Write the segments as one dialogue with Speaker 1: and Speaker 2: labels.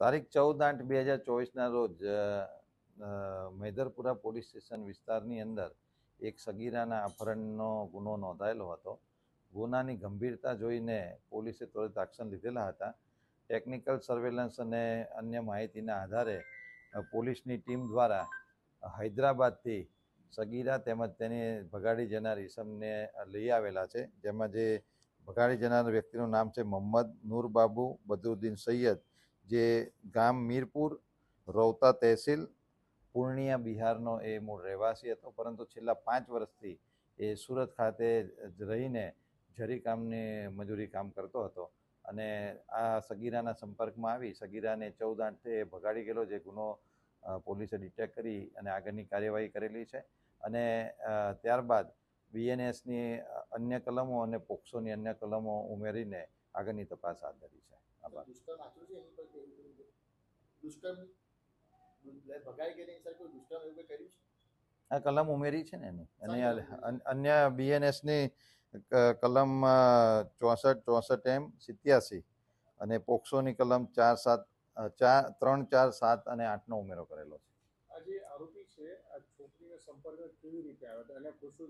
Speaker 1: તારીખ 14/8/2024ના રોજ Medarpura police station વિસ્તારની અંદર એક સગીરાના અપહરણનો ગુનો નોંધાયેલો હતો. ગુનાની ગંભીરતા જોઈને પોલીસે ત્વરિત એક્શન લીધેલા હતા. ટેકનિકલ સર્વેલન્સ અને અન્ય માહિતીના આધારે પોલીસની ટીમ દ્વારા હૈદરાબાદથી સગીરા તેમજ તેની ભગાડી જનાર ઈસમને લઈ આવેલા છે. જેમાં જે ભગાડી જનાર વ્યક્તિનું નામ છે મોહમ્મદ નૂરબાબુ બદરુદ્દીન સૈયદ, જે ગામ મીરપુર, રૌતા તહેસીલ, પૂર્ણિયા, બિહારનો એ મૂળ રહેવાસી હતો, પરંતુ છેલ્લા 5 વર્ષથી એ સુરત ખાતે રહીને જરી કામની મજૂરી કામ કરતો હતો અને આ સગીરાના સંપર્કમાં આવી સગીરાને 14/8 ભગાડી ગયેલો, જે ગુનો પોલીસે ડિટેક્ટ કરી અને આગળની કાર્યવાહી કરેલી છે. અને ત્યારબાદ BNSની અન્ય કલમો અને પોક્સોની અન્ય કલમો ઉમેરીને આગળની તપાસ હાથ ધરી છે. આભાર. આ કલમ ઉમેરી છે ને એની, અને અન્ય BNSની કલમ 64, 64M, 87 અને પોક્સોની કલમ 4, 3, 4, 7 અને 8નો ઉમેરો કરેલો છે.
Speaker 2: આજે આરોપી છે આ છોકરીનો સંપર્ક કેવી રીતે આવ્યો અને ખુશું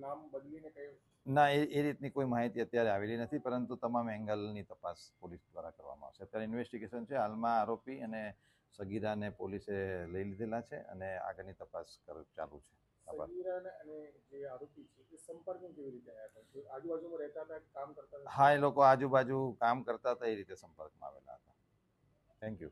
Speaker 2: નામ બદલીને કયું?
Speaker 1: ના, એ રીતની કોઈ માહિતી અત્યારે આવેલી નથી, પરંતુ તમામ એંગલની તપાસ પોલીસ દ્વારા કરવામાં આવશે. અત્યારે ઇન્વેસ્ટિગેશન છે. હાલમાં આરોપી અને સગીરાને પોલીસે લઈ લીધેલા છે અને આગળની તપાસ ચાલુ છે.
Speaker 2: સગીરાને અને જે આરોપી છે એ સંપર્કમાં કેવી રીતે આવ્યા હતા? આજુબાજુમાં રહેતા હતા, કામ કરતા હતા?
Speaker 1: હા, એ લોકો આજુબાજુ કામ કરતા હતા, એ રીતે સંપર્કમાં આવેલા હતા. Thank you.